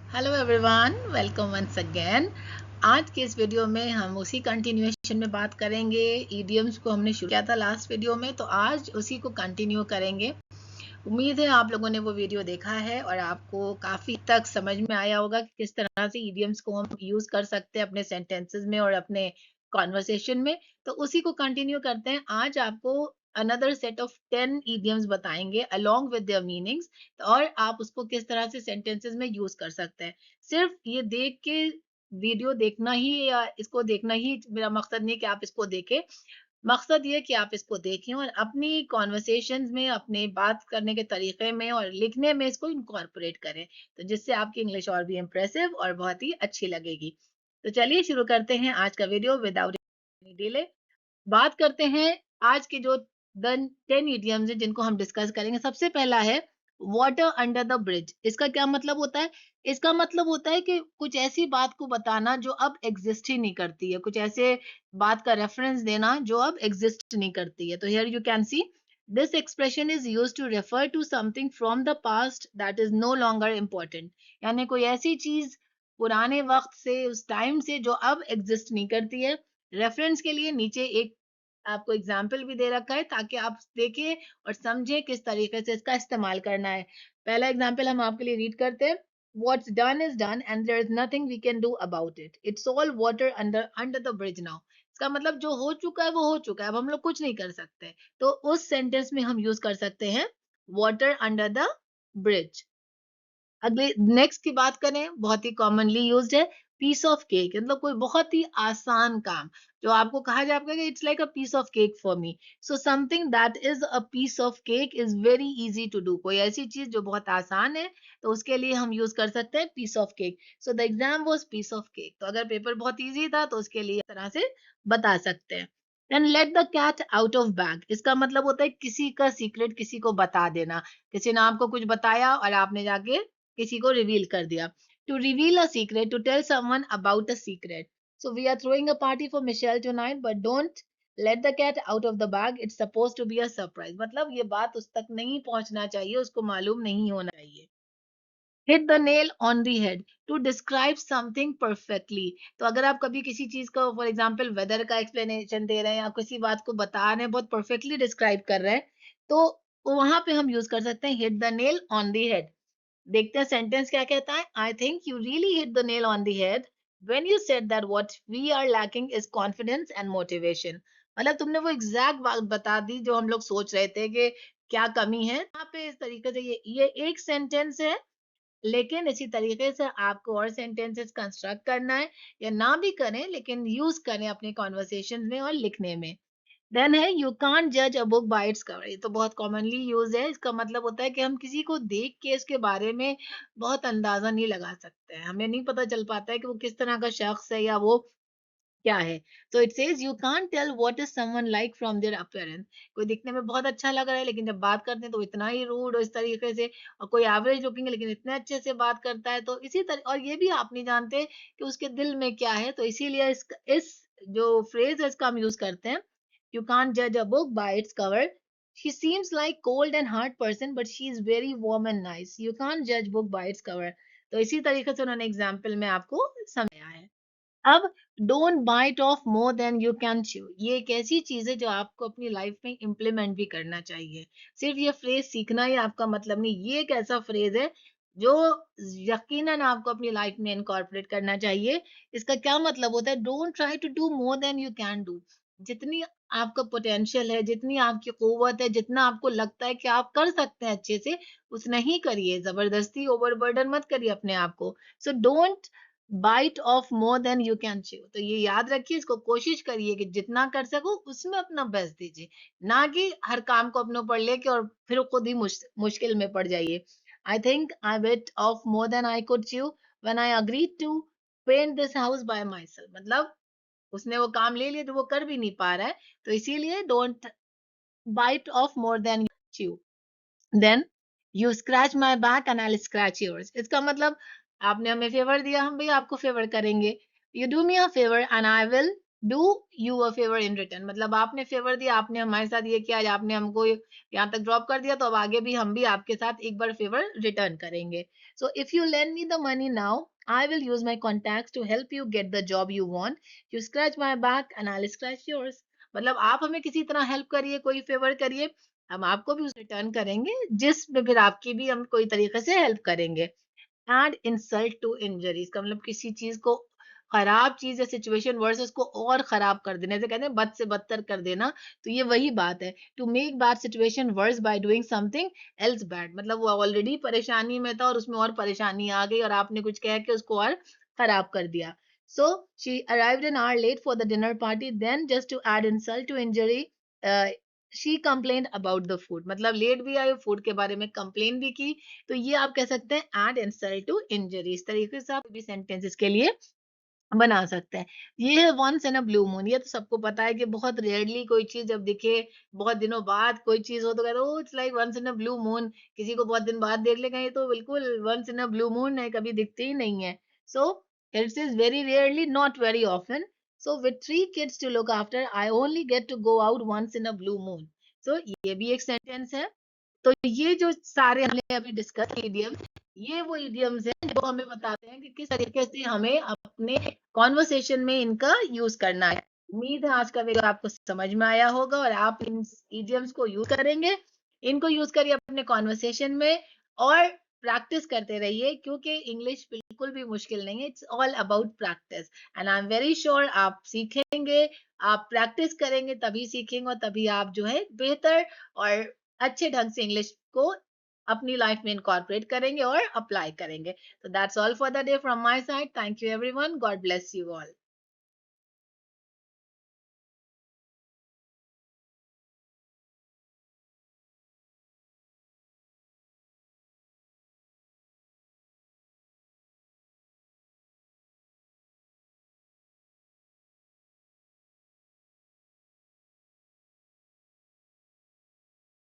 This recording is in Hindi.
Hello everyone, welcome once again. आज के इस वीडियो में हम उसी कंटिन्यूएशन में बात करेंगे। इडियम्स को हमने शुरू किया था लास्ट वीडियो में, तो आज उसी को कंटिन्यू करेंगे। उम्मीद है आप लोगों ने वो वीडियो देखा है और आपको काफ़ी तक समझ में आया होगा कि किस तरह से इडियम्स को हम यूज़ कर सकते हैं अपने सेंटेंसेस में और अपने कॉन्वर्सेशन में। तो उसी को कंटिन्यू करते हैं। आज आपको अनदर सेट ऑफ 10 इडियम्स बताएंगे अलोंग विद देयर मीनिंग्स, और आप उसको किस तरह से सेंटेंसेस में यूज़ कर सकते हैं। सिर्फ ये देख के वीडियो देखना ही या इसको देखना ही मेरा मकसद नहीं है कि आप इसको देखें। मकसद ये है कि आप इसको देखें और अपनी कॉन्वर्सेशंस में, अपने बात करने के तरीके में और लिखने में इसको इनकॉर्पोरेट करें, तो जिससे आपकी इंग्लिश और भी इम्प्रेसिव और बहुत ही अच्छी लगेगी। तो चलिए शुरू करते हैं आज का वीडियो विदाउट एनी डिले। बात करते हैं आज के जो 10 इडियम्स हैं जिनको हम डिस्कस करेंगे। सबसे पहला है वाटर अंडर द ब्रिज। इसका क्या मतलब होता है? इसका मतलब होता है कि कुछ ऐसी बात को बताना जो अब एग्जिस्ट ही नहीं करती है, कुछ ऐसे बात का रेफरेंस देना जो अब एग्जिस्ट नहीं करती है। तो here you can see this expression is used to refer to something from the past that is no longer important. यानी कोई ऐसी चीज पुराने वक्त से, उस टाइम से, जो अब एग्जिस्ट नहीं करती है। रेफरेंस के लिए नीचे एक आपको एग्जाम्पल भी दे रखा है ताकि आप देखें और समझें किस तरीके से इसका इस्तेमाल करना है। पहला एग्जाम्पल हम आपके लिए रीड करते हैं। What's done is done and there is nothing we can do about it. It's all water under the bridge now. इसका मतलब जो हो चुका है वो हो चुका है, अब हम लोग कुछ नहीं कर सकते। तो उस सेंटेंस में हम यूज कर सकते हैं water under the bridge। अगले नेक्स्ट की बात करें, बहुत ही कॉमनली यूज्ड है पीस ऑफ केक। मतलब कोई बहुत ही आसान काम जो आपको कहा जाएगा कि it's like a piece of cake for me. So something that is a piece of cake is very easy to do. कोई ऐसी चीज जो बहुत आसान है, तो उसके लिए हम यूज कर सकते हैं piece of cake. So the exam was piece of cake. तो अगर पेपर बहुत इजी था तो उसके लिए इस तरह से बता सकते हैं। Then let the cat out of bag. इसका मतलब होता है किसी का सीक्रेट किसी को बता देना। किसी ने आपको कुछ बताया और आपने जाके किसी को रिवील कर दिया। To reveal a secret, to tell someone about a secret. So we are throwing a party for Michelle tonight but don't let the cat out of the bag, it's supposed to be a surprise. मतलब ये बात उस तक नहीं पहुंचना चाहिए, उसको मालूम नहीं होना चाहिए। Hit the nail on the head, to describe something perfectly. तो अगर आप कभी किसी चीज का, फॉर एग्जांपल वेदर का एक्सप्लेनेशन दे रहे हैं या किसी बात को बता रहे हैं, बहुत परफेक्टली डिस्क्राइब कर रहे हैं, तो वहां पे हम यूज कर सकते हैं hit the nail on the head. देखते हैं सेंटेंस क्या कहता है। I think you really hit the nail on the head when you said that what we are lacking is confidence and motivation. मतलब तुमने वो एग्जैक्ट बात बता दी जो हम लोग सोच रहे थे कि क्या कमी है। यहाँ पे इस तरीके से ये एक सेंटेंस है, लेकिन इसी तरीके से आपको और सेंटेंसेस कंस्ट्रक्ट करना है, या ना भी करें लेकिन यूज करें अपने कॉन्वर्सेशन में और लिखने में। देन है यू कांट जज a book by its cover. ये तो बहुत कॉमनली यूज है। इसका मतलब होता है कि हम किसी को देख के इसके बारे में बहुत अंदाजा नहीं लगा सकते हैं, हमें नहीं पता चल पाता है कि वो किस तरह का शख्स है या वो क्या है। So it says you can't tell what is someone like from their appearance. कोई दिखने में बहुत अच्छा लग रहा है लेकिन जब बात करते हैं तो इतना ही रूड और इस तरीके से, और कोई एवरेज लुकिंग है लेकिन इतने अच्छे से बात करता है, तो इसी तरह। और ये भी आप नहीं जानते कि उसके दिल में क्या है, तो इसीलिए इस जो फ्रेज है इसका हम यूज करते हैं। You can't judge a book by its cover. She seems like cold and hard person, but she is very warm and nice. You can't judge book by its cover. तो इसी तरीके से उन्होंने एग्जाम्पल में आपको समझाया है। अब don't bite off more than you can chew. ये एक ऐसी चीज है जो आपको अपनी लाइफ में इम्प्लीमेंट भी करना चाहिए। सिर्फ ये फ्रेज सीखना ही आपका मतलब नहीं, ये एक ऐसा फ्रेज है जो यकीनन आपको अपनी लाइफ में इनकॉर्पोरेट करना चाहिए। इसका क्या मतलब होता है? Don't try to do more than you can do. जितनी आपका पोटेंशियल है, जितनी आपकी कुव्वत है, जितना आपको लगता है कि आप कर सकते हैं अच्छे से, उतना ही करिए। जबरदस्ती ओवरबर्डन मत करिए अपने आप को। So don't bite off more than you can chew. तो ये याद रखिए, इसको कोशिश करिए कि जितना कर सको उसमें अपना बेस्ट दीजिए, ना कि हर काम को अपने ऊपर लेके और फिर खुद ही मुश्किल में पड़ जाइए। I think I bit off more than I could chew when I agreed to paint this house by myself. मतलब उसने वो काम ले लिया जो वो कर भी नहीं पा रहा है, तो इसीलिए don't bite off more than chew. Then you scratch my back and I scratch yours. इसका मतलब आपने हमें फेवर दिया, हम भी आपको फेवर करेंगे। You do me a favour and I will do you a favour in return, मतलब आपने फेवर दिया, आपने हमारे साथ ये किया, आज आपने हमको यहाँ तक ड्रॉप कर दिया, तो अब आगे भी हम भी आपके साथ एक बार फेवर रिटर्न करेंगे. So if you lend me the money now, I will use my contacts to help you get the job you want. You scratch my back and I'll scratch yours. मतलब आप हमें किसी तरह हेल्प करिए, कोई फेवर करिए, हम आपको भी उसे रिटर्न करेंगे, जिसमें फिर आपकी भी हम कोई तरीके से हेल्प करेंगे. एड इंसल्ट टू इंजरी, इसका मतलब किसी चीज को, खराब चीज या सिचुएशन वर्स, उसको और खराब कर देना, जैसे कहते हैं बद से बदतर कर देना. तो ये वही बात है, to make bad situation worse by doing something else bad, मतलब वो ऑलरेडी परेशानी में था और उसमें और परेशानी आ गई और आपने कुछ कह के उसको और खराब कर दिया. So she arrived an hour late for the dinner party, then just to add insult to injury she complain about the food, मतलब लेट भी आई, फूड के बारे में कंप्लेन भी की. तो ये आप कह सकते हैं एड इंसल्ट टू इंजरी. इस तरीके से आप भी सेंटेंसेस के लिए बना सकते हैं. ये है once in a blue moon, ये तो सबको पता है कि बहुत रेयरली कोई चीज जब दिखे, बहुत दिनों बाद कोई चीज हो तो कहते हो it's like once in a blue moon. किसी को बहुत दिन बाद देख लेगा, ये तो बिल्कुल once in a blue moon है, कभी दिखती ही नहीं है. So it is very rarely, not very often. So with 3 kids to look after, I only get to go out once in a blue moon. So ये भी एक सेंटेंस है. तो ये जो सारे हमने अभी डिस्कस इडियम, ये वो इडियम्स हैं जो हमें बताते हैं कि किस तरीके से हमें अपने कॉन्वर्सेशन में इनका यूज करना है. उम्मीद है आज का वीडियो आपको समझ में आया होगा और आप इन इडियम्स को यूज करेंगे. इनको यूज करिए अपने कॉन्वर्सेशन में और प्रैक्टिस करते रहिए, क्योंकि इंग्लिश बिल्कुल भी मुश्किल नहीं है. It's all about practice and I am very sure आप सीखेंगे. आप प्रैक्टिस करेंगे तभी सीखेंगे और तभी आप जो है बेहतर और अच्छे ढंग से इंग्लिश को अपनी लाइफ में इनकॉर्पोरेट करेंगे और अप्लाई करेंगे. तो that's all for the day from my side. Thank you everyone. God bless you all.